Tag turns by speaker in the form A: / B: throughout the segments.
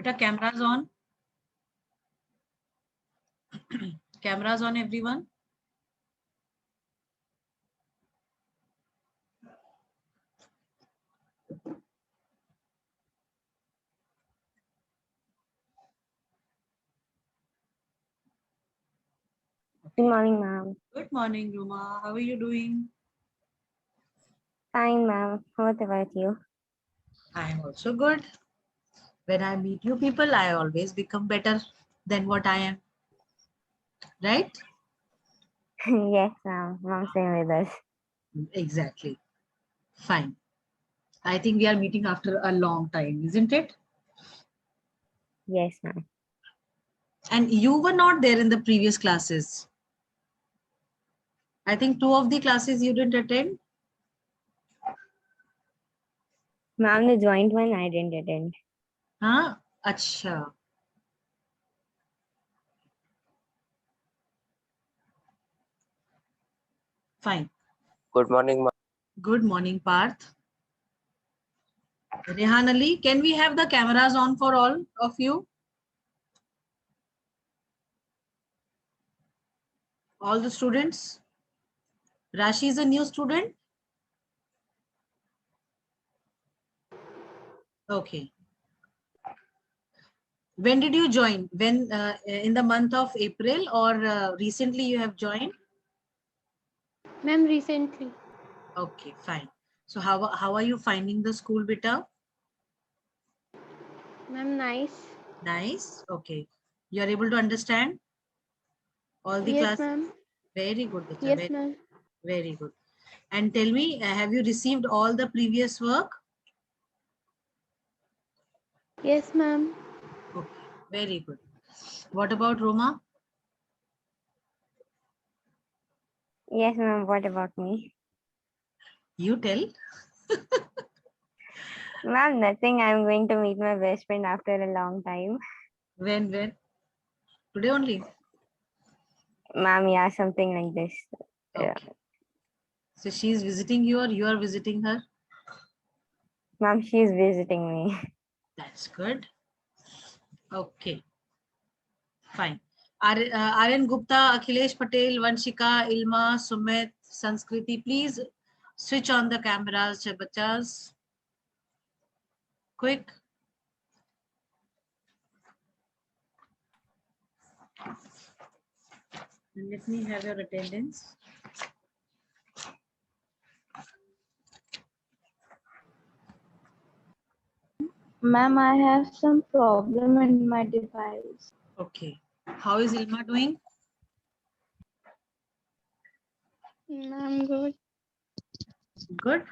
A: Beta, cameras on. Cameras on, everyone.
B: Good morning, ma'am.
A: Good morning, Ruma. How are you doing?
B: Fine, ma'am. What about you?
A: I am also good. When I meet you people, I always become better than what I am. Right?
B: Yes, ma'am. Mom, same with us.
A: Exactly. Fine. I think we are meeting after a long time, isn't it?
B: Yes, ma'am.
A: And you were not there in the previous classes. I think 2 of the classes you didn't attend.
B: Ma'am, the joint one I didn't attend.
A: Huh? Acha. Fine.
C: Good morning, ma'am.
A: Good morning, Parth. Rehan Ali, can we have the cameras on for all of you? All the students? Rashi is a new student? Okay. When did you join? When in the month of April or recently you have joined?
D: Ma'am, recently.
A: Okay, fine. So how are you finding the school, beta?
D: Ma'am, nice.
A: Nice. Okay. You are able to understand all the
D: Yes,
A: class?
D: ma'am.
A: Very good, beta.
D: Yes,
A: Very,
D: ma'am.
A: very good. And tell me, have you received all the previous work?
D: Yes, ma'am.
A: Okay, very good. What about Roma?
B: Yes, ma'am. What about me?
A: You tell.
B: Ma'am, nothing. I'm going to meet my best friend after a long time.
A: When? Today only?
B: Ma'am, yeah, something like this. Yeah.
A: Okay. So she is visiting you or you are visiting her?
B: Ma'am, she's visiting me.
A: That's good. Okay, fine. Aryan Gupta, Akhilesh Patel, Vanshika, Ilma, Sumit, Sanskriti, please switch on the cameras, bachas. Quick. And let me have your attendance.
E: Ma'am, I have some problem in my device.
A: Okay. How is Ilma doing?
D: Ma'am, good.
A: Good.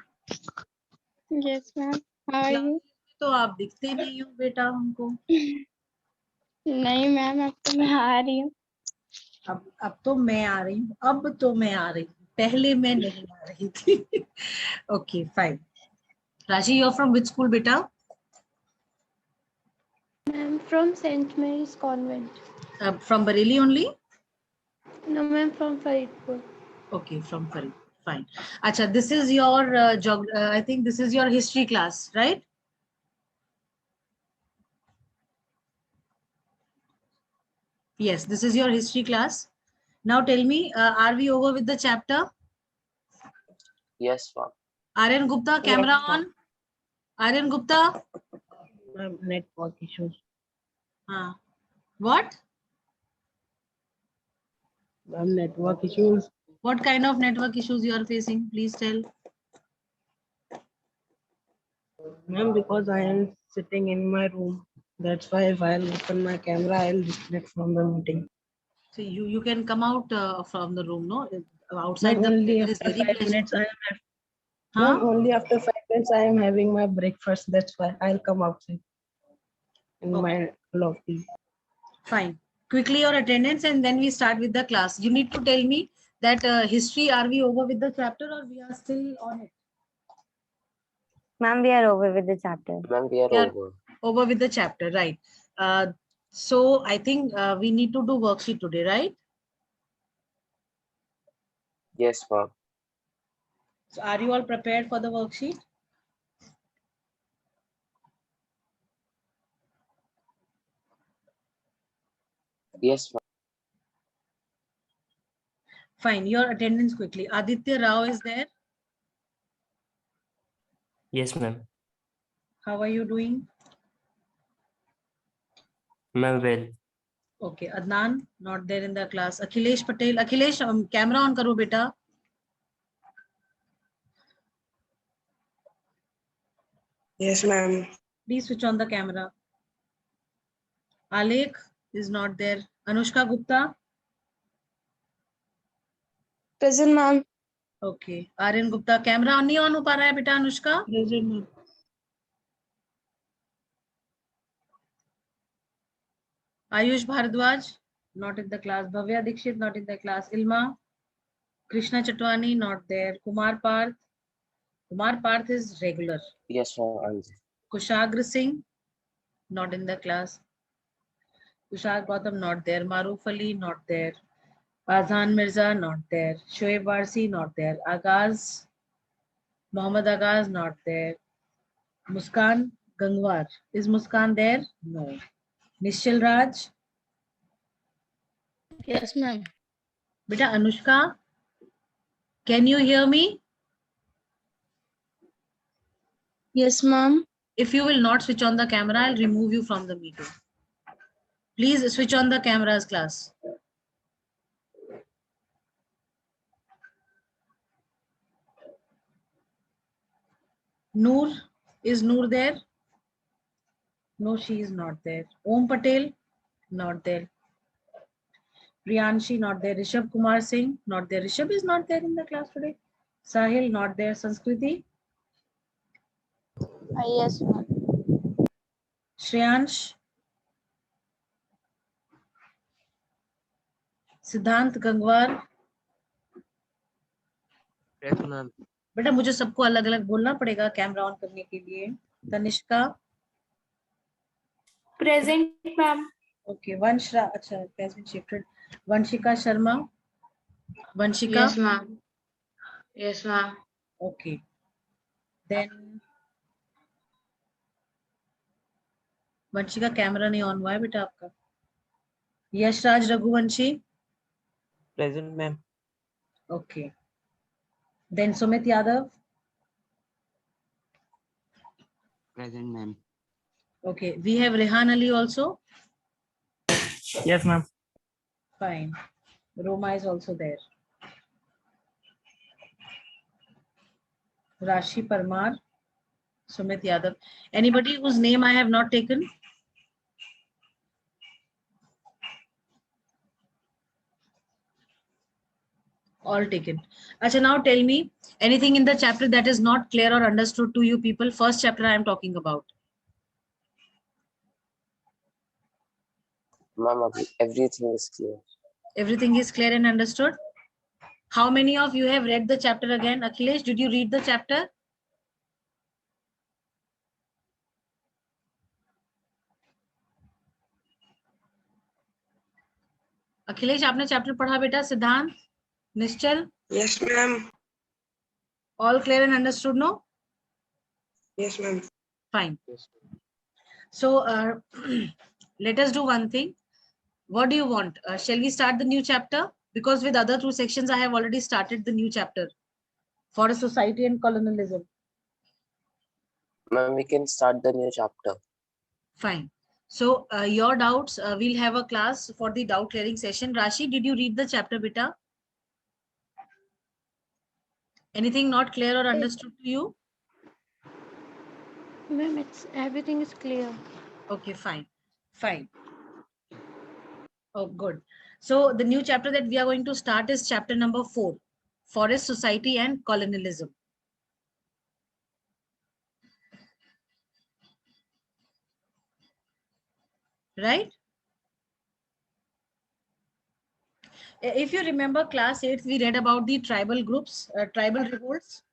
D: Yes, ma'am. How are you?
A: तो आप दिखते नहीं हो बेटा हमको.
D: नहीं ma'am, अब तो मैं आ रही हूँ.
A: अब तो मैं आ रही हूँ. अब तो मैं आ रही हूँ. पहले मैं नहीं आ रही थी. Okay, fine. Rashi, you're from which school, beta?
D: Ma'am, from St. Mary's Convent.
A: From Bareilly only?
D: No, ma'am, from Faridpur.
A: Okay, from Farid. Fine. Acha, this is your I think this is your history class, right? Yes, this is your history class. Now tell me, are we over with the chapter?
C: Yes, ma'am.
A: Aryan Gupta, camera
B: Yes, ma'am.
A: on. Aryan Gupta.
F: Network issues.
A: What?
F: Network issues.
A: What kind of network issues you are facing? Please tell.
F: Ma'am, because I am sitting in my room. That's why if I'll open my camera, I'll disconnect from the meeting.
A: So you can come out from the room, no? Outside
F: Ma'am,
A: the
F: only
A: weather is
F: after
A: very
F: 5
A: pleasant.
F: minutes I am
A: Huh?
F: Ma'am, only after 5 minutes I am having my breakfast. That's why I'll come outside in my lobby.
A: Fine. Quickly your attendance and then we start with the class. You need to tell me that history, are we over with the chapter or we are still on it?
B: Ma'am, we are over with the chapter.
C: Ma'am, we are
A: We are
C: over.
A: over with the chapter, right? So I think we need to do worksheet today, right?
C: Yes, ma'am.
A: So are you all prepared for the worksheet?
C: Yes, ma'am.
A: Fine. Your attendance quickly. Aditya Rao is there.
G: Yes, ma'am.
A: How are you doing?
G: Ma'am, well.
A: Okay. Adnan, not there in the class. Akhilesh Patel. Akhilesh, camera on karo beta.
F: Yes, ma'am.
A: Please switch on the camera. Alek is not there. Anushka Gupta.
D: Present, ma'am.
A: Okay. Aryan Gupta. Camera on नहीं on हो पा रहा है बेटा Anushka?
F: Present, ma'am.
A: Ayush Bharadwaj, not in the class. Bhavya Dikshit, not in the class. Ilma. Krishna Chatwani, not there. Kumar Parth. Kumar Parth is regular.
C: Yes, ma'am. I'm there.
A: Kushagra Singh, not in the class. Kushag Gautam, not there. Maruf Ali, not there. Azhan Mirza, not there. Shoaib Warsi, not there. Agaz, Mohammad Agaz, not there. Muskan Gangwar. Is Muskan there? No. Nishchal Raj.
D: Yes, ma'am.
A: Beta Anushka, can you hear me?
D: Yes, ma'am.
A: If you will not switch on the camera, I'll remove you from the meeting. Please switch on the cameras, class. Noor, is Noor there? No, she is not there. Om Patel, not there. Priyanshi, not there. Rishabh Kumar Singh, not there. Rishabh is not there in the class today. Sahil, not there. Sanskriti,
E: Yes, ma'am.
A: Shreyansh, Siddhant Gangwar.
C: Yes, ma'am.
A: बेटा मुझे सबको अलग अलग बोलना पड़ेगा camera on करने के लिए. Tanishka.
D: Present, ma'am.
A: Okay, Vanshra, अच्छा, it has been shifted. Vanshika Sharma. Vanshika.
D: Yes, ma'am. Yes, ma'am.
A: Okay. Then Vanshika camera नहीं ऑन हुआ है बेटा आपका. Yashraj Raghuvanshi.
C: Present, ma'am.
A: Okay. Then Sumit Yadav.
C: Present, ma'am.
A: Okay. We have Rehan Ali also.
G: Yes, ma'am.
A: Fine. Roma is also there. Rashi Parmar. Sumit Yadav. Anybody whose name I have not taken? All taken. Acha, now tell me anything in the chapter that is not clear or understood to you people. First chapter I am talking about.
C: Ma'am, everything is clear.
A: Everything is clear and understood. How many of you have read the chapter again? Akhilesh, did you read the chapter? Akhilesh, आपने chapter पढ़ा बेटा? सिद्धांत, निश्चल,
F: Yes, ma'am.
A: all clear and understood, no?
F: Yes, ma'am.
A: Fine.
C: Yes,
A: So let us do one thing. What do you want? Shall we start the new chapter? Because with other two sections, I have already started the new chapter. Forest Society and Colonialism.
C: ma'am, we can start the new chapter.
A: Fine. So your doubts, we'll have a class for the doubt clearing session. Rashi, did you read the chapter, beta? Anything not clear or understood to you?
D: Ma'am, everything is clear.
A: Okay, fine. Fine. Oh, good. So the new chapter that we are going to start is chapter number 4, Forest Society and Colonialism. Right? If you remember class 8, we read about the tribal groups, tribal revolts.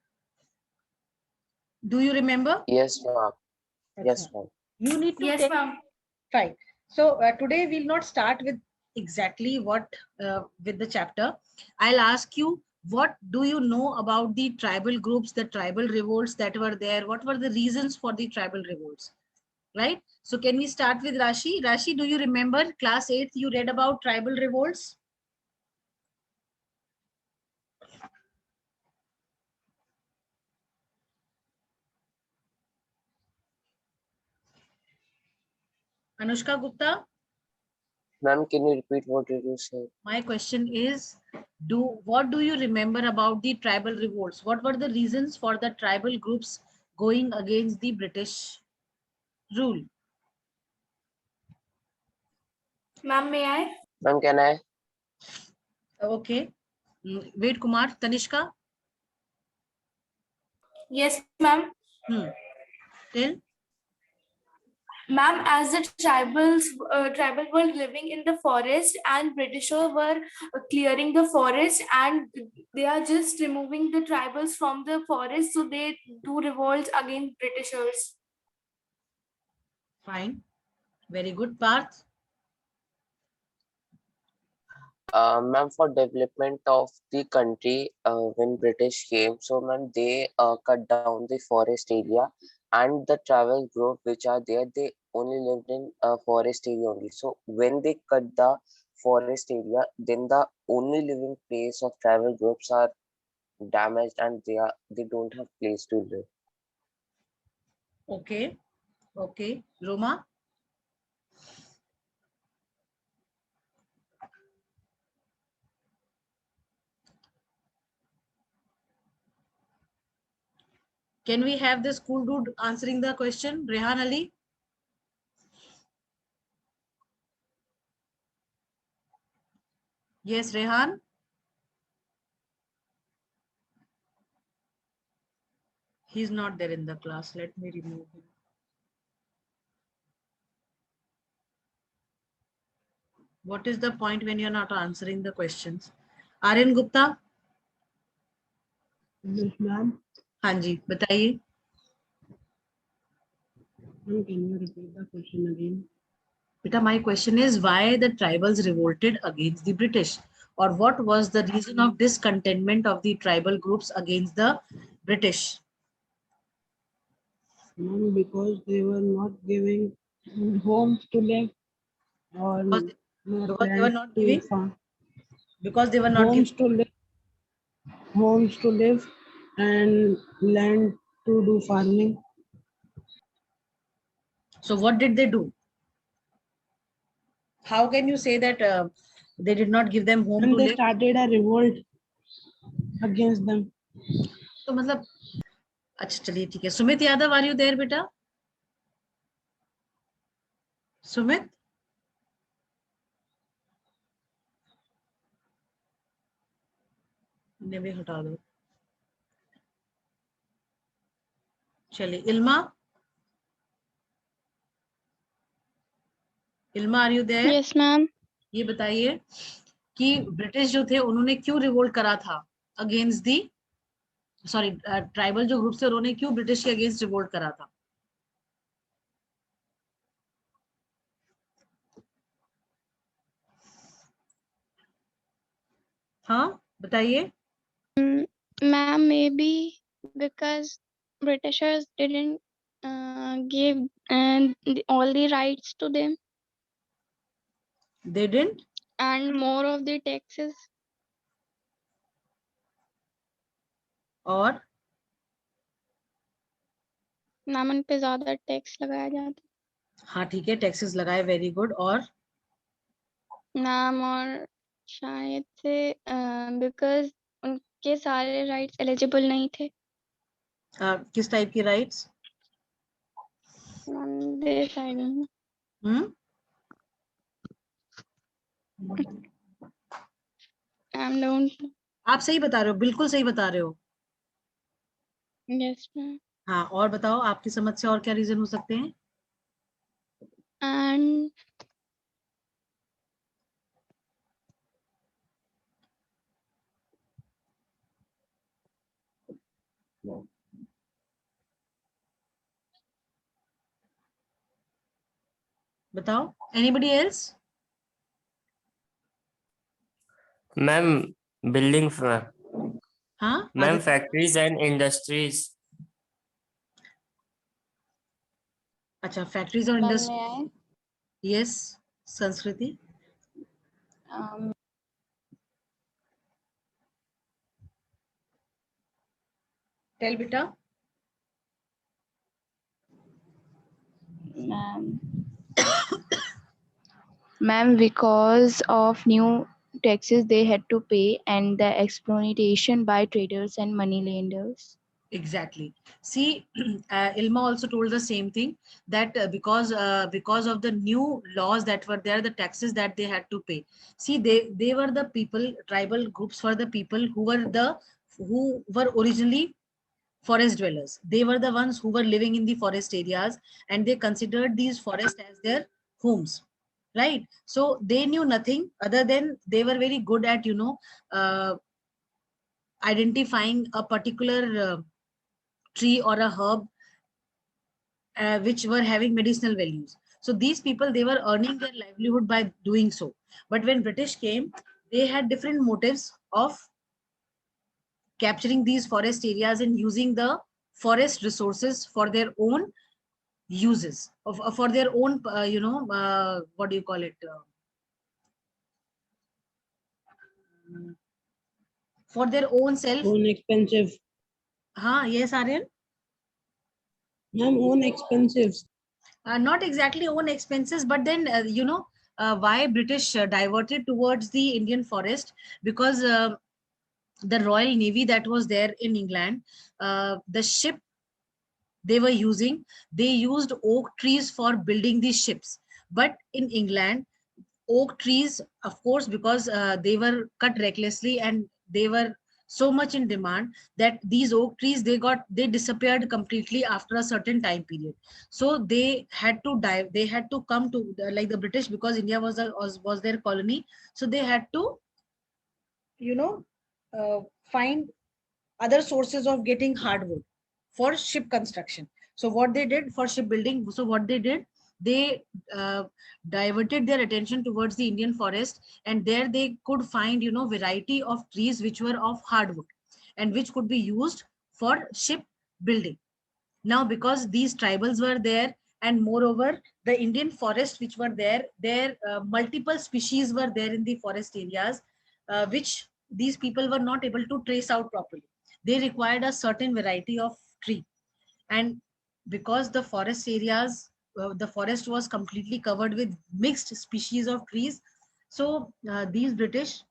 A: Do you remember?
C: Yes, ma'am. Yes, ma'am.
A: You need to
D: Yes,
A: take.
D: ma'am.
A: Fine. So today we'll not start with exactly what with the chapter. I'll ask you, what do you know about the tribal groups, the tribal revolts that were there? What were the reasons for the tribal revolts? right? So can we start with Rashi? Rashi, do you remember class 8th you read about tribal revolts? Anushka Gupta,
C: Ma'am, can you repeat what did you say?
A: my question is, what do you remember about the tribal revolts? What were the reasons for the tribal groups going against the British rule?
H: Ma'am, may I?
C: Ma'am, can I?
A: Okay. Wait, Kumar, Tanishka.
H: Yes, ma'am.
A: Till
H: Ma'am, as the tribal were living in the forest and Britishers were clearing the forest, and they are just removing the tribals from the forest, so they do revolt against Britishers.
A: fine. Very good. Parth.
C: Ma'am, for development of the country, when British came, so ma'am, they cut down the forest area, and the tribal group which are there, they only lived in forest area only. So when they cut the forest area, then the only living place of tribal groups are damaged, and they don't have place to live.
A: Okay. Okay. Roma. Can we have the school dude answering the question? Rehan Ali. Yes, Rehan. He's not there in the class. Let me remove him. What is the point when you're not answering the questions? Aryan Gupta.
F: Yes, ma'am.
A: हाँ जी, बताइए.
F: Ma'am, can you repeat the question again?
A: Beta, my question is why the tribals revolted against the British, or what was the reason of discontentment of the tribal groups against the British?
F: Ma'am, because they were not giving homes to live or
A: Because they were
F: land
A: not
F: to
A: giving.
F: farm.
A: Because they were not
F: Homes
A: giving.
F: Homes to live and land to do farming.
A: So what did they do? How can you say that they did not give them home
F: And
A: to
F: they
A: live?
F: started a revolt against them.
A: तो मतलब अच्छा चलिए ठीक है. Sumit Yadav, are you there बेटा? सुमित. ने भी हटा दो. चलिए Ilma. Ilma, are you there?
D: Yes, ma'am.
A: ये बताइए कि ब्रिटिश जो थे उन्होंने क्यों रिवोल्ट करा था अगेंस्ट दी, सॉरी ट्राइबल जो ग्रुप थे उन्होंने क्यों ब्रिटिश के अगेंस्ट रिवोल्ट करा था? हाँ बताइए.
D: Ma'am, maybe because Britishers didn't give all the rights to them
A: They didn't.
D: and more of the taxes.
A: और
D: मैम उन पे ज्यादा टैक्स लगाया जाता.
A: हाँ ठीक है, टैक्सेस लगाए. Very good. और
D: मैम और शायद से बिकॉज उनके सारे राइट्स एलिजिबल नहीं थे.
A: किस टाइप की rights?
D: This I don't know. I don't.
A: आप सही बता रहे हो, बिल्कुल सही बता रहे हो.
D: Yes ma'am.
A: हाँ और बताओ आपकी समझ से और क्या रीजन हो सकते हैं?
D: एंड
A: बताओ. Anybody else?
G: Ma'am buildings ma'am.
A: हाँ
G: ma'am
A: Aditya?
G: Factories and industries.
A: अच्छा, फैक्ट्रीज और
E: Ma'am,
A: industry.
E: may I?
A: Yes, Sanskriti.
E: Um,
A: Tell beta.
E: Ma'am. Ma'am, because of new taxes they had to pay and the exploitation by traders and moneylenders.
A: Exactly. See, Ilma also told the same thing, that because of the new laws that were there, the taxes that they had to pay. See, they were the people, tribal groups were the people who were originally forest dwellers. They were the ones who were living in the forest areas, and they considered these forests as their homes, right? So they knew nothing other than they were very good at, identifying a particular tree or a herb which were having medicinal values. So these people, they were earning their livelihood by doing so. But when British came, they had different motives of capturing these forest areas and using the forest resources for their own uses, for their own, what do you call it? For their own self.
F: Own expensive.
A: Yes, Aryan.
F: Ma'am, own expensive.
A: Not exactly own expenses, but then, why British diverted towards the Indian forest? Because the Royal Navy that was there in England, the ship they were using, they used oak trees for building these ships. But in England, oak trees, of course, because they were cut recklessly and they were so much in demand, that these oak trees, they disappeared completely after a certain time period. So they had to die, they had to come to like the British, because India was their colony. So they had to, find other sources of getting hardwood for ship construction. So what they did for shipbuilding, so what they did, they diverted their attention towards the Indian forest, and there they could find, variety of trees which were of hardwood and which could be used for ship building. Now, because these tribals were there, and moreover, the Indian forest which were there multiple species were there in the forest areas, which these people were not able to trace out properly. They required a certain variety of tree. And because the forest areas, the forest was completely covered with mixed species of trees. So these British,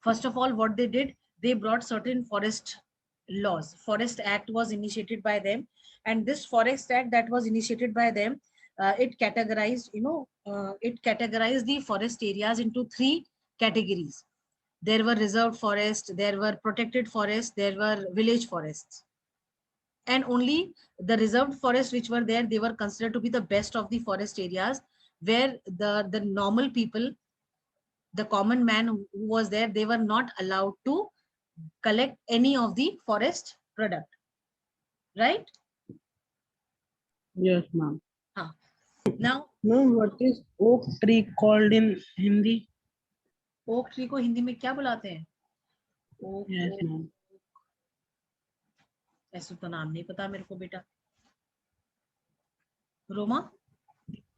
A: first of all, what they did, they brought certain forest laws. Forest Act was initiated by them, and this Forest Act that was initiated by them, it categorized, it categorized the forest areas into three categories. There were reserved forests, there were protected forests, there were village forests. And only the reserved forests which were there, they were considered to be the best of the forest areas, where the normal people, the common man who was there, they were not allowed to collect any of the forest product, right?
F: Yes, ma'am.
A: Now,
F: Ma'am, what is oak tree called in Hindi?
A: Oak tree को हिंदी में क्या बुलाते हैं?
F: Yes, ma'am.
A: ऐसे तो नाम नहीं पता मेरे को बेटा. रोमा,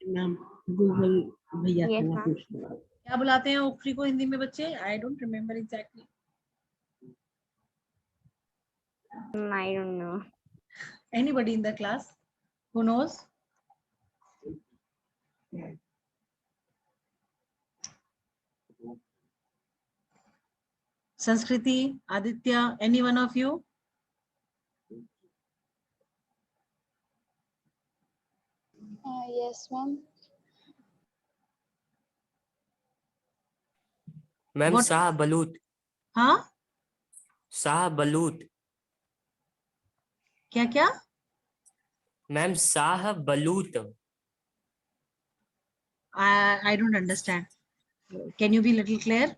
F: Ma'am, Google भैया से
B: Yes,
F: मैं
B: ma'am.
F: पूछ लूंगा.
A: क्या बुलाते हैं ओक ट्री को हिंदी में बच्चे? I don't remember exactly.
B: I don't know.
A: Anybody in the class who knows? Sanskriti, Aditya, any one of you?
E: Yes, ma'am.
G: Ma'am
A: What?
G: शाह बलूत.
A: हाँ,
G: शाह बलूत.
A: क्या क्या?
G: मैम शाह बलूत.
A: I don't understand. Can you be a little clear?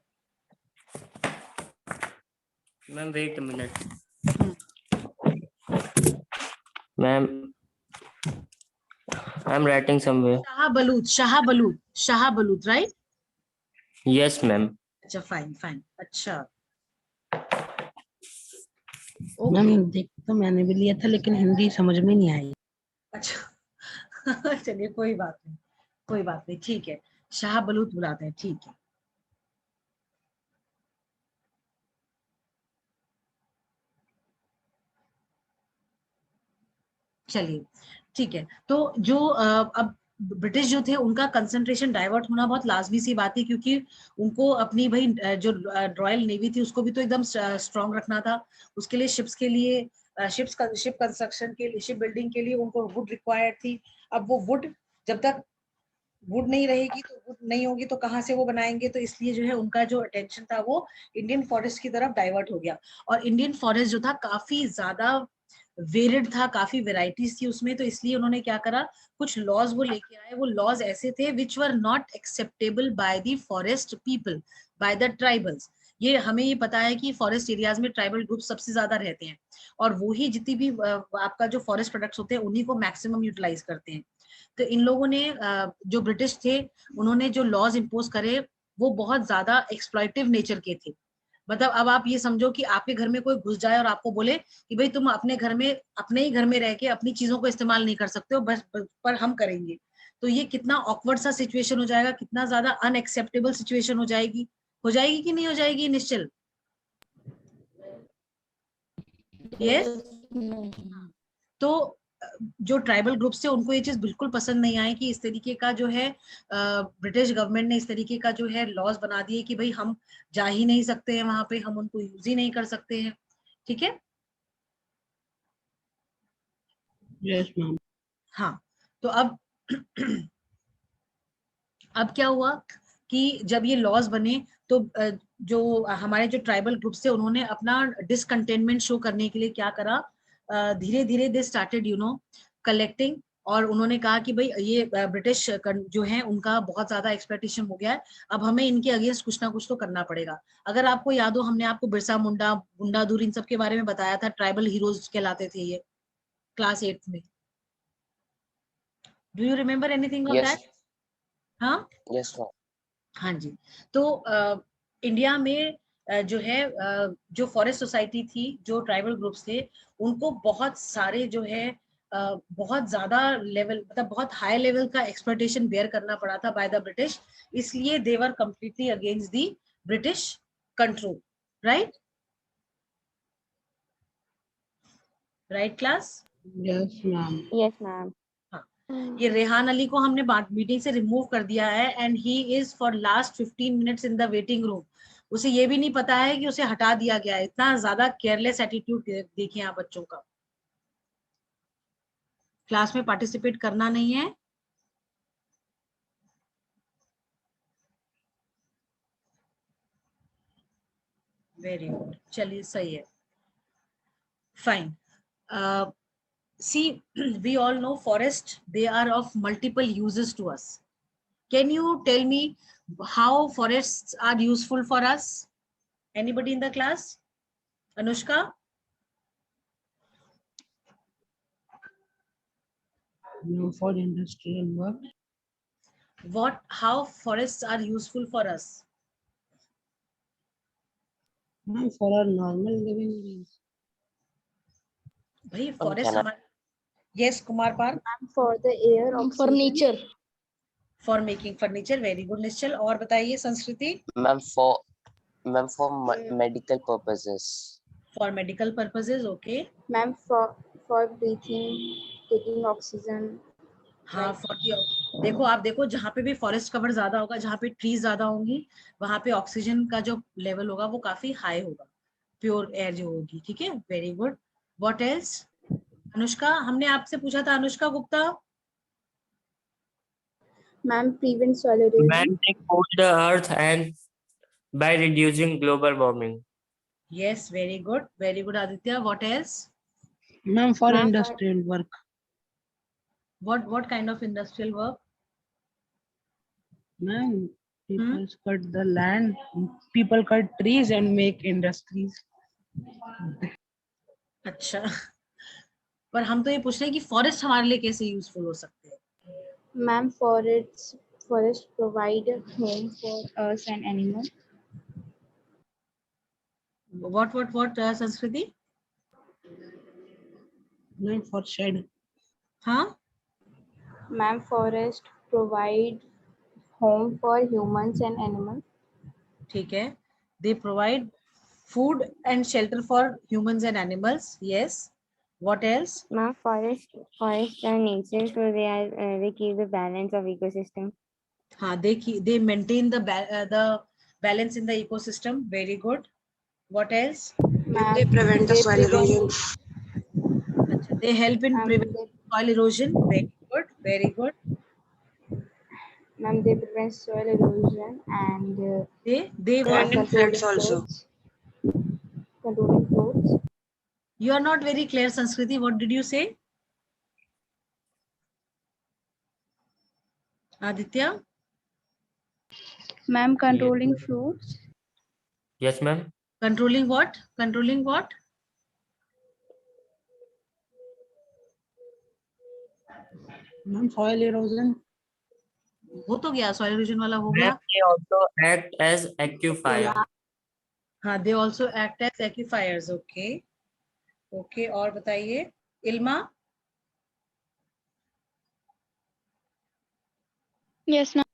G: Ma'am wait a minute. Ma'am I'm writing somewhere.
A: Shah Balut, right?
G: Yes, ma'am.
A: अच्छा, fine. अच्छा.
F: मैम देख तो मैंने भी लिया था, लेकिन हिंदी समझ में नहीं आई.
A: अच्छा. चलिए कोई बात नहीं, कोई बात नहीं, ठीक है, शाह बलूत बुलाते हैं, ठीक है। चलिए ठीक है, तो जो अब ब्रिटिश जो थे उनका कंसंट्रेशन डाइवर्ट होना बहुत लाजमी सी बात है, क्योंकि उनको अपनी भाई जो रॉयल नेवी थी उसको भी तो एकदम स्ट्रांग रखना था। उसके लिए शिप्स के लिए शिप कंस्ट्रक्शन के लिए, शिप बिल्डिंग के लिए उनको वुड रिक्वायर्ड थी। अब वो वुड, जब तक वुड नहीं रहेगी तो वुड नहीं होगी तो कहाँ से वो बनाएंगे, तो इसलिए जो है उनका जो अटेंशन था वो इंडियन फॉरेस्ट की तरफ डाइवर्ट हो गया। और इंडियन फॉरेस्ट जो था काफी ज्यादा वेरिड था, काफी वेराइटीज थी उसमें, तो इसलिए उन्होंने क्या करा, कुछ लॉज वो लेके आए। वो लॉज ऐसे थे which were not acceptable by the forest people, by the tribals. ये हमें ये पता है कि फॉरेस्ट एरियाज में ट्राइबल ग्रुप सबसे ज्यादा रहते हैं, और वो ही जितनी भी आपका जो फॉरेस्ट प्रोडक्ट्स होते हैं उन्हीं को मैक्सिमम यूटिलाइज करते हैं। तो इन लोगों ने जो ब्रिटिश थे उन्होंने जो लॉज इम्पोज करे वो बहुत ज्यादा एक्सप्लॉइटिव नेचर के थे। मतलब अब आप ये समझो कि आपके घर में कोई घुस जाए और आपको बोले कि भाई तुम अपने घर में, अपने ही घर में रह के अपनी चीजों को इस्तेमाल नहीं कर सकते हो, बस पर हम करेंगे, तो ये कितना ऑकवर्ड सा सिचुएशन हो जाएगा, कितना ज्यादा अनएक्सेप्टेबल सिचुएशन हो जाएगी कि नहीं हो जाएगी निश्चल? यस। तो जो ट्राइबल ग्रुप्स थे उनको ये चीज बिल्कुल पसंद नहीं आई कि इस तरीके का जो है ब्रिटिश गवर्नमेंट ने इस तरीके का जो है लॉज बना दिए कि भाई हम जा ही नहीं सकते हैं वहां पे, हम उनको यूज ही नहीं कर सकते हैं। ठीक है,
F: Yes, ma'am.
A: हाँ। तो अब अब क्या हुआ कि जब ये लॉज बने तो जो हमारे जो ट्राइबल ग्रुप्स थे उन्होंने अपना डिसकंटेनमेंट शो करने के लिए क्या करा, धीरे धीरे दे स्टार्टेड कलेक्टिंग, और उन्होंने कहा कि भाई ये ब्रिटिश जो है उनका बहुत ज्यादा एक्सप्लॉइटेशन हो गया है, अब हमें इनके अगेंस्ट कुछ ना कुछ तो करना पड़ेगा। अगर आपको याद हो, हमने आपको बिरसा मुंडा, गुंडादुर, इन सब के बारे में बताया था, ट्राइबल हीरोज कहलाते थे ये, क्लास 8 में। Do you remember anything of that?
C: Yes,
A: हाँ
C: yes, ma'am.
A: हाँ जी। तो इंडिया में जो है जो फॉरेस्ट सोसाइटी थी, जो ट्राइबल ग्रुप्स थे, उनको बहुत सारे जो है बहुत ज्यादा लेवल, मतलब बहुत हाई लेवल का एक्सप्लॉइटेशन बेयर करना पड़ा था बाय द ब्रिटिश, इसलिए they were completely against the British control. Right, right class?
F: Yes, ma'am.
B: Yes, ma'am.
A: ये रेहान अली को हमने मीटिंग से रिमूव कर दिया है, and he is for last 15 minutes in the waiting room. उसे ये भी नहीं पता है कि उसे हटा दिया गया है। इतना ज्यादा केयरलेस एटीट्यूड देखिए आप बच्चों का। क्लास में पार्टिसिपेट करना नहीं है। वेरी गुड, चलिए सही है, fine. See, we all know forest, they are of multiple uses to us. Can you tell me how forests are useful for us? Anybody in the class? Anushka?
F: For industrial work.
A: How forests are useful for us?
F: Ma'am, for our normal living needs.
A: भाई forest
C: Can I?
A: हमारे, yes Kumar Pal,
B: For the air, oxygen.
D: Furniture.
A: For making furniture. Very good Nishchal. और बताइए Sanskriti?
C: Ma'am, for medical purposes.
A: For medical purposes, okay.
B: Ma'am, for breathing, taking oxygen.
A: हाँ, देखो आप देखो, जहाँ पे भी फॉरेस्ट कवर ज्यादा होगा, जहाँ पे ट्रीज ज्यादा होंगी, वहां पे ऑक्सीजन का जो लेवल होगा वो काफी हाई होगा, प्योर एयर जो होगी। ठीक है, very good. What else? Anushka, हमने आपसे पूछा था, Anushka Gupta.
B: Ma'am, prevent soil erosion.
G: Man, they cool the earth and by reducing global warming.
A: Yes, very good Aditya. What else?
F: Ma'am, for
B: Ma'am,
F: industrial work.
A: What kind of industrial work?
F: Ma'am, people cut the land, people cut trees and make industries.
A: अच्छा, पर हम तो ये पूछ रहे हैं कि forest हमारे लिए कैसे यूजफुल हो सकते हैं?
B: Ma'am, forest provide home for us and animals.
A: What संस्कृति?
F: Ma'am, for shed.
A: हाँ,
B: Ma'am, forest provide home for humans and animals.
A: ठीक है, they provide food and shelter for humans and animals. Yes. What else?
D: Ma'am, forest are nature, so they keep the balance of ecosystem.
A: हाँ, they maintain the balance in the ecosystem. Very good. What else?
B: Ma'am,
F: They prevent the
B: they
F: soil erosion.
A: अच्छा, they help in preventing soil erosion. Very good. Very good.
B: Ma'am, they prevent soil erosion and
A: They what?
F: And in floods also.
B: controlling floods.
A: You are not very clear, Sanskriti. What did you say? Aditya?
E: Ma'am, controlling floods.
G: Yes, ma'am.
A: Controlling what? Controlling what?
F: Ma'am, soil erosion.
A: हो तो गया, soil erosion वाला हो गया.
G: Ma'am, they also act as aquifer.
A: हाँ, they also act as aquifers. Okay. Okay. और बताइए, इल्मा?
D: Yes, ma'am.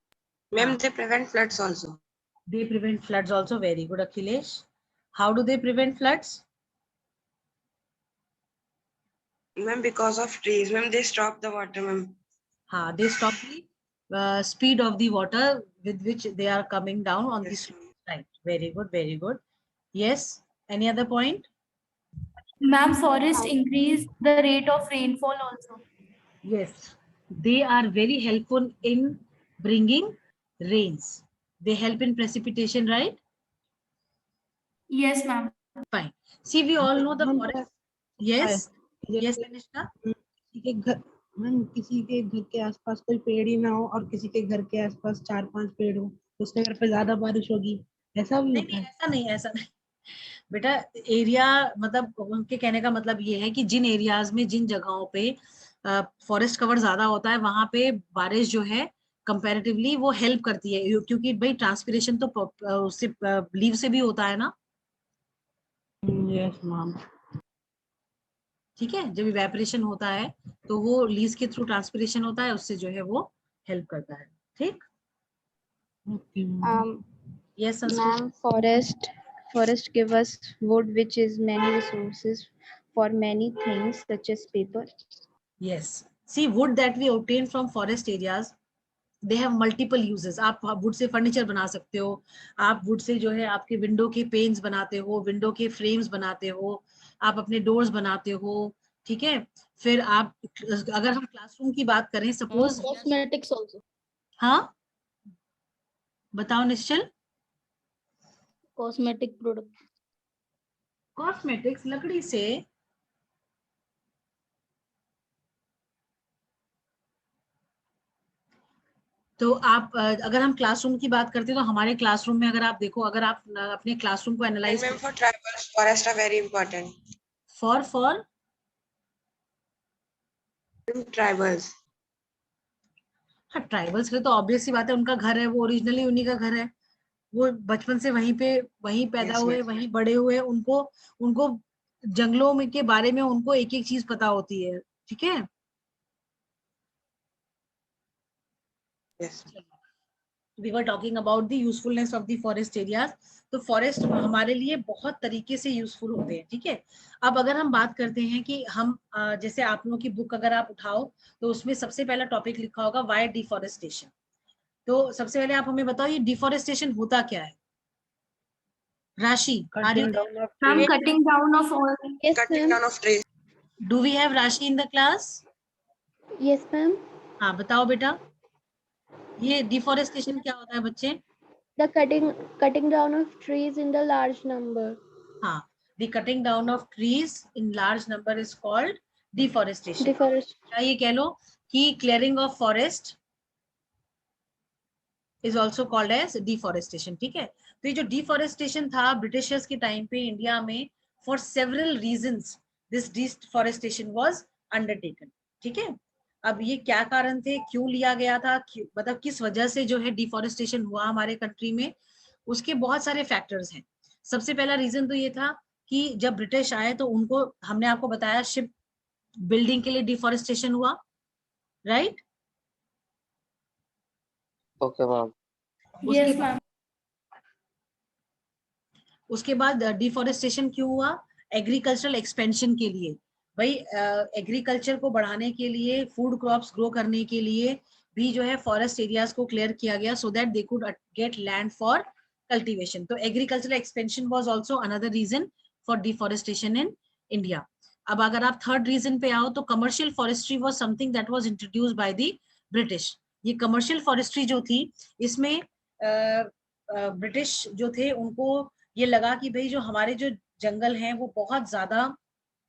F: Ma'am, they prevent floods also.
A: They prevent floods also. Very good, Akhilesh. How do they prevent floods?
F: Ma'am, because of trees. Ma'am, they stop the water, ma'am.
A: हाँ, they stop the speed of the water with which they are coming down on the
F: Yes,
A: street.
F: ma'am.
A: Right. Very good. Very good. Yes. Any other point?
H: Ma'am, forest increase the rate of rainfall also.
A: Yes. They are very helpful in bringing rains. They help in precipitation, right?
H: Yes, ma'am.
A: Fine. See, we all know the
F: Ma'am,
A: forest. Yes. Yes,
F: जैसे
A: Kanishka?
F: किसी के घर ma'am किसी के घर के आसपास कोई पेड़ ही ना हो और किसी के घर के आसपास 4-5 पेड़ हो तो उसके घर पे ज्यादा बारिश होगी, ऐसा भी
A: नहीं
F: होता
A: नहीं,
F: है?
A: ऐसा नहीं, ऐसा नहीं बेटा. एरिया मतलब उनके कहने का मतलब ये है कि जिन एरियाज में, जिन जगहों पे फॉरेस्ट कवर ज्यादा होता है, वहां पे बारिश जो है कंपैरेटिवली वो हेल्प करती है, क्योंकि भाई ट्रांसपिरेशन तो उससे लीव से भी होता है ना.
F: Yes ma'am.
A: ठीक है, जब इवेपोरेशन होता है तो वो लीव्स के थ्रू ट्रांसपिरेशन होता है, उससे जो है वो हेल्प करता है. ठीक.
F: Okay
A: yes
B: Ma'am,
E: Forest give us wood, which is many resources for many things such as paper.
A: Yes. See, wood that we obtain from forest areas, they have multiple uses. आप would say furniture बना सकते हो, आप would say जो है आपके window के pens बनाते हो, विंडो के फ्रेम्स बनाते हो, आप अपने डोर्स बनाते हो. ठीक है. फिर आप अगर हम क्लासरूम की बात करें, सपोज.
D: Cosmetics also.
A: हाँ, बताओ निश्चल.
D: Cosmetic products.
A: कॉस्मेटिक्स लकड़ी से. तो आप अगर हम क्लासरूम की बात करते हैं तो हमारे क्लासरूम में अगर आप देखो, अगर आप अपने क्लासरूम को analyse
F: ma'am for tribals forest are very important.
A: For
F: tribals.
A: हाँ, ट्राइबल्स के लिए तो ऑब्वियस सी बात है, उनका घर है, वो ओरिजिनली उन्हीं का घर है, वो बचपन से वहीं पैदा
F: Yes,
A: हुए,
F: yes.
A: वहीं बड़े हुए. उनको उनको जंगलों में के बारे में उनको एक एक चीज पता होती है. ठीक है.
F: Yes.
A: We were talking about the usefulness of the forest areas. तो फॉरेस्ट हमारे लिए बहुत तरीके से यूजफुल होते हैं. ठीक है. अब अगर हम बात करते हैं कि हम जैसे आप लोगों की बुक अगर आप उठाओ तो उसमें सबसे पहला टॉपिक लिखा होगा वाई डिफॉरेस्टेशन. तो सबसे पहले आप हमें बताओ, ये डिफॉरेस्टेशन होता क्या है? राशि,
F: Cutting down of
H: Ma'am,
F: trees.
H: cutting down of all.
D: Yes,
F: Cutting
D: ma'am.
F: down of trees.
A: Do we have राशि in the class?
D: Yes, ma'am.
A: हाँ, बताओ बेटा, ये डिफॉरेस्टेशन क्या होता है बच्चे?
D: The cutting down of trees in the large number.
A: हाँ, the cutting down of trees in large number is called deforestation.
D: Deforestation.
A: क्या ये कह लो कि clearing of forest is also called as deforestation. ठीक है. तो ये जो deforestation था ब्रिटिशर्स के टाइम पे इंडिया में, for several reasons this deforestation was undertaken. ठीक है. अब ये क्या कारण थे, क्यों लिया गया था, मतलब किस वजह से जो है डिफॉरेस्टेशन हुआ हमारे कंट्री में, उसके बहुत सारे फैक्टर्स हैं. सबसे पहला रीजन तो ये था कि जब ब्रिटिश आए तो उनको, हमने आपको बताया, शिप बिल्डिंग के लिए डिफॉरेस्टेशन हुआ, right?
C: Okay, ma'am.
H: Yes, ma'am.
A: उसके बाद डिफॉरेस्टेशन क्यों हुआ? एग्रीकल्चरल एक्सपेंशन के लिए। भाई एग्रीकल्चर को बढ़ाने के लिए, फूड क्रॉप्स ग्रो करने के लिए भी जो है फॉरेस्ट एरियाज को क्लियर किया गया, so that they could get land for cultivation. तो agricultural expansion was also another reason for deforestation in India. अब अगर आप थर्ड रीजन पे आओ तो commercial forestry was something that was introduced by the British. ये कमर्शियल फॉरेस्ट्री जो थी, इसमें ब्रिटिश जो थे उनको ये लगा कि भाई जो हमारे जो जंगल हैं वो बहुत ज्यादा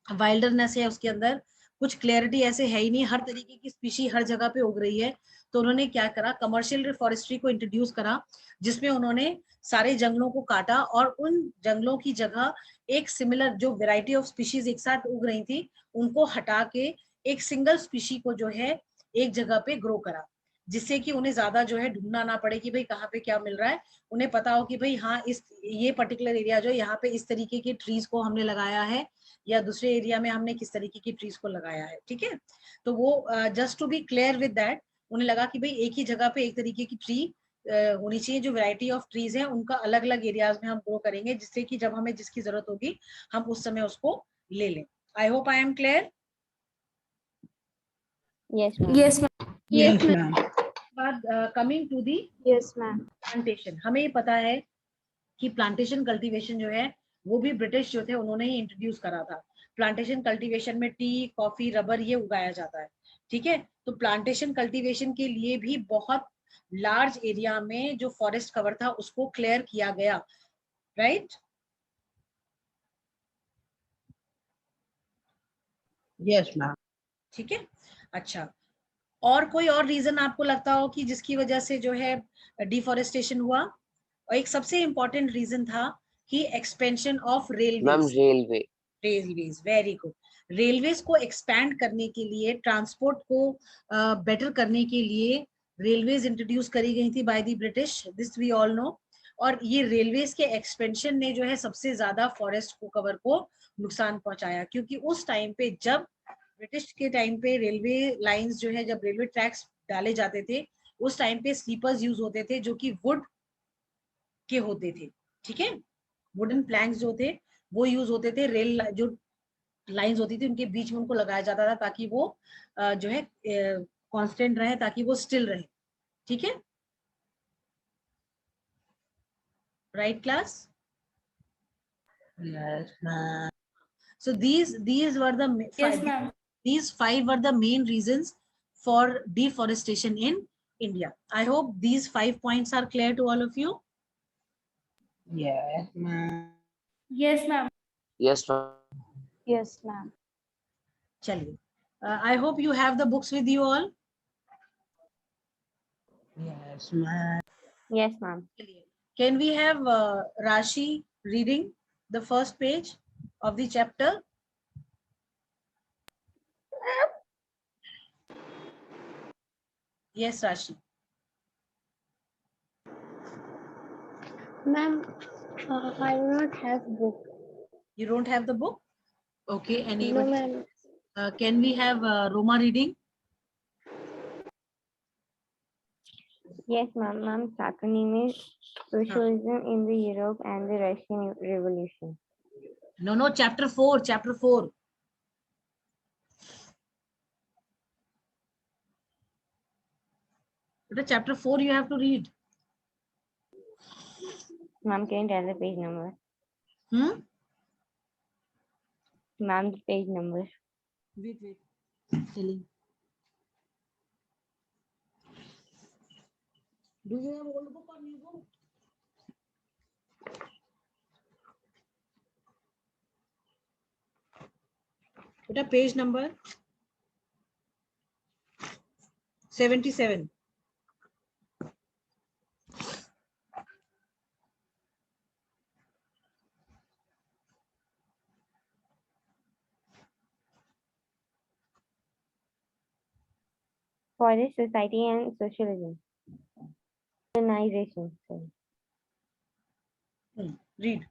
A: वाइल्डरनेस है, उसके अंदर कुछ क्लैरिटी ऐसे है ही नहीं, हर तरीके की स्पीशी हर जगह पे उग रही है। तो उन्होंने क्या करा, कमर्शियल फॉरेस्ट्री को इंट्रोड्यूस करा, जिसमें उन्होंने सारे जंगलों को काटा और उन जंगलों की जगह एक सिमिलर जो वेराइटी ऑफ स्पीशीज एक साथ उग रही थी उनको हटा के एक सिंगल स्पीशी को जो है एक जगह पे ग्रो करा, जिससे कि उन्हें ज्यादा जो है ढूंढना ना पड़े कि भाई कहाँ पे क्या मिल रहा है। उन्हें पता हो कि भाई हाँ इस ये पर्टिकुलर एरिया जो है यहाँ पे इस तरीके के ट्रीज को हमने लगाया है, या दूसरे एरिया में हमने किस तरीके की ट्रीज को लगाया है। ठीक है, तो वो just to be clear with that, उन्हें लगा कि भाई एक ही जगह पे एक तरीके की ट्री होनी चाहिए, जो वैरायटी ऑफ ट्रीज है उनका अलग अलग एरियाज में हम ग्रो करेंगे, जिससे कि जब हमें जिसकी जरूरत होगी हम उस समय उसको ले लें। I hope I am clear.
D: Yes, ma'am.
H: Yes, ma'am.
F: Yes, ma'am.
A: बाद coming to the
B: Yes, ma'am.
A: Plantation, हमें ये पता है कि प्लांटेशन कल्टीवेशन जो है वो भी ब्रिटिश जो थे उन्होंने ही इंट्रोड्यूस करा था। प्लांटेशन कल्टीवेशन में टी, कॉफी, रबर ये उगाया जाता है। ठीक है, तो प्लांटेशन कल्टीवेशन के लिए भी बहुत लार्ज एरिया में जो फॉरेस्ट कवर था उसको क्लियर किया गया, राइट?
F: Yes, ma'am.
A: ठीक है, अच्छा, और कोई और रीजन आपको लगता हो कि जिसकी वजह से जो है डिफॉरेस्टेशन हुआ? और एक सबसे इंपॉर्टेंट रीजन था कि expansion of
C: Ma'am,
A: railways.
C: railway.
A: Railways, very good. Railways को एक्सपैंड करने के लिए, ट्रांसपोर्ट को बेटर करने के लिए रेलवेज इंट्रोड्यूस करी गई थी by the British, this we all know. और ये रेलवेज के एक्सपेंशन ने जो है सबसे ज्यादा फॉरेस्ट को कवर को नुकसान पहुंचाया, क्योंकि उस टाइम पे जब ब्रिटिश के टाइम पे रेलवे लाइंस जो है, जब रेलवे ट्रैक्स डाले जाते थे उस टाइम पे स्लीपर्स यूज होते थे जो कि वुड के होते थे। ठीक है, वुडन प्लैंक्स जो थे वो यूज होते थे, रेल जो लाइंस होती थी उनके बीच में उनको लगाया जाता था ताकि वो जो है कांस्टेंट रहे, ताकि वो स्टिल रहे। ठीक है, right class?
F: Yes, ma'am.
A: So these were the
H: Yes, ma'am.
A: these five were the main reasons for deforestation in India. I hope these 5 points are clear to all of you.
F: Yes, ma'am.
H: Yes, ma'am.
C: Yes, ma'am.
B: Yes, ma'am.
A: Chaliye. I hope you have the books with you all.
F: Yes, ma'am.
D: Yes, ma'am.
A: Can we have Rashi reading the first page of the chapter? Yes, Rashi.
D: Ma'am, I do not have book.
A: You don't have the book? Okay,
D: No,
A: anybody?
D: ma'am.
A: Can we have Roma reading?
D: Yes, ma'am. Ma'am, chapter name is Socialism in the Europe and the Russian Revolution.
A: No, chapter 4, chapter 4. The chapter 4 you have to read.
D: Ma'am, can you tell the page number? Ma'am, the page number.
A: Wait. Telling. Do you have old book or new book? Put a page number 77.
D: Forest Society and Socialism. Organization. Sorry.
A: Read.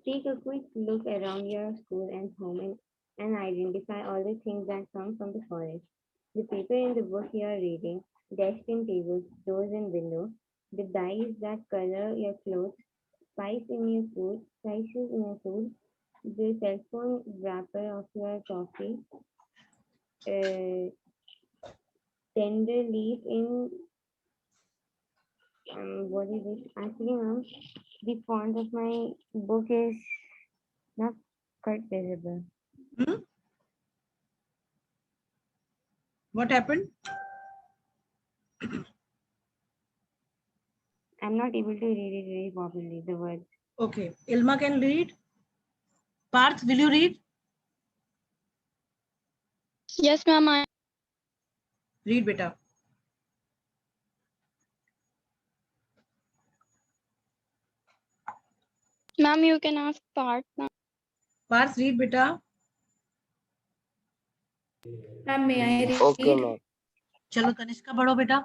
D: Take a quick look around your school and home and identify all the things that come from the forest. The paper in the book you are reading desks and tables, doors and windows, the dyes that color your clothes, spice in your food, spices in your food, the cell phone wrapper of your coffee, uh, tender leaf in what is it? Actually, ma'am, the font of my book is not quite visible.
A: Hmm? What happened?
D: I'm not able to read it very properly, the words.
A: Okay. Ilma can read. Parth, will you read?
E: Yes, ma'am.
A: Read, beta.
E: Ma'am, you can ask Parth now.
A: Parth, read, beta.
H: Ma'am, may I read?
C: Okay, ma'am.
A: चलो कनिष्का पढ़ो बेटा.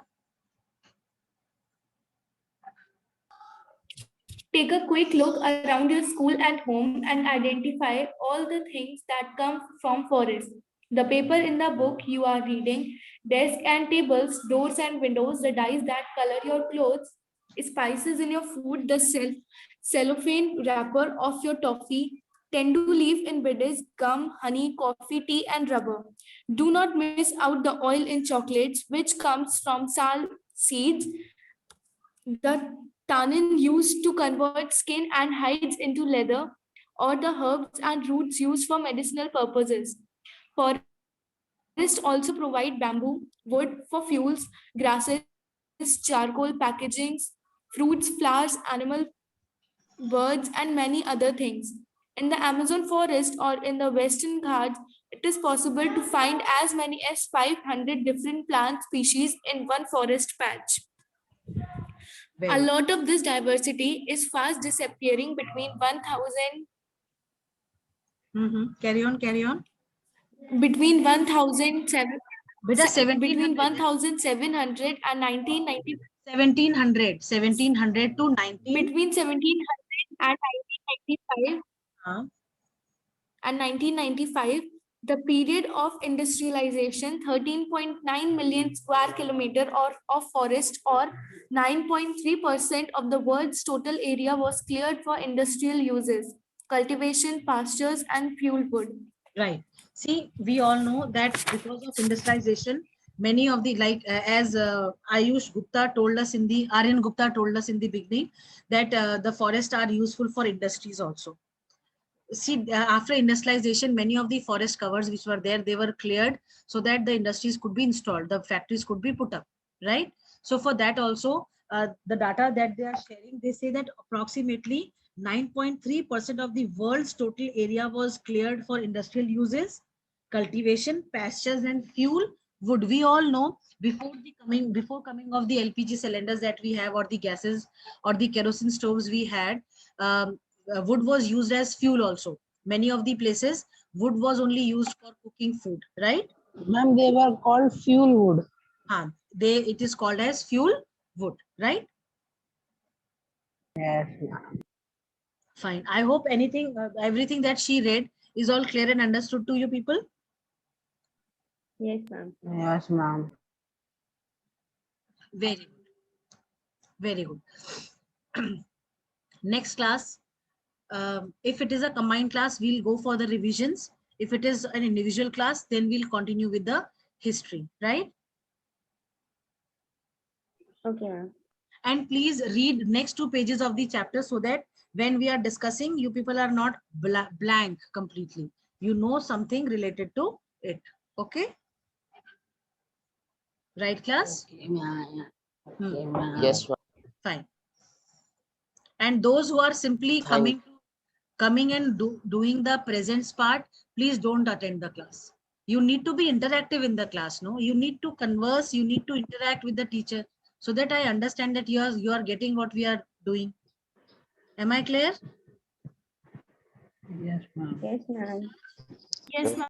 H: Take a quick look around your school and home and identify all the things that come from forest. The paper in the book you are reading, desk and tables, doors and windows, the dyes that color your clothes, spices in your food, the cellophane wrapper of your toffee, tendu leaf in bidets, gum, honey, coffee, tea, and rubber. Do not miss out the oil in chocolates, which comes from sal seeds, the tannin used to convert skin and hides into leather, or the herbs and roots used for medicinal purposes. Forests also provide bamboo, wood for fuels, grasses, charcoal packagings, fruits, flowers, animal, birds, and many other things. In the Amazon forest or in the Western Ghats, it is possible to find as many as 500 different plant species in one forest patch. A lot of this diversity is fast disappearing between 1000
A: Carry on, carry on.
H: between 1007
A: Beta
H: between
A: 1700.
H: 1700 and 1990
A: 1700 to 19.
H: between 1700 and 1995
A: हाँ.
H: and 1995, the period of industrialization, 13.9 million square kilometer of forest or 9.3% of the world's total area was cleared for industrial uses, cultivation, pastures, and fuel wood.
A: Right. See, we all know that because of industrialization, many of the as Ayush Gupta told us in the Aryan Gupta told us in the beginning that the forests are useful for industries also. See, after industrialization, many of the forest covers which were there, they were cleared so that the industries could be installed, the factories could be put up, right? So for that also, the data that they are sharing, they say that approximately 9.3% of the world's total area was cleared for industrial uses, cultivation, pastures, and fuel wood. We all know before coming of the LPG cylinders that we have, or the gases, or the kerosene stoves we had, wood was used as fuel also. Many of the places, wood was only used for cooking food, right?
F: Ma'am, they were called fuel wood.
A: It is called as fuel wood, right?
F: Yes, ma'am.
A: Fine. I hope everything that she read is all clear and understood to you people.
D: Yes, ma'am.
F: Yes, ma'am.
A: Very good. Very good. Next class, if it is a combined class, we'll go for the revisions. If it is an individual class, then we'll continue with the history, right?
D: Okay, ma'am.
A: And please read next 2 pages of the chapter so that when we are discussing, you people are not blank completely. You know something related to it. Okay? Right, class?
F: Okay, ma'am. Okay, ma'am.
C: Yes, ma'am.
A: Fine. And those who are simply
C: Thank
A: coming and doing the presents part, please don't attend the class. You need to be interactive in the class, no? You need to converse, you need to interact with the teacher so that I understand that you are getting what we are doing. Am I clear?
F: Yes, ma'am.
D: Yes, ma'am.
H: Yes, ma'am.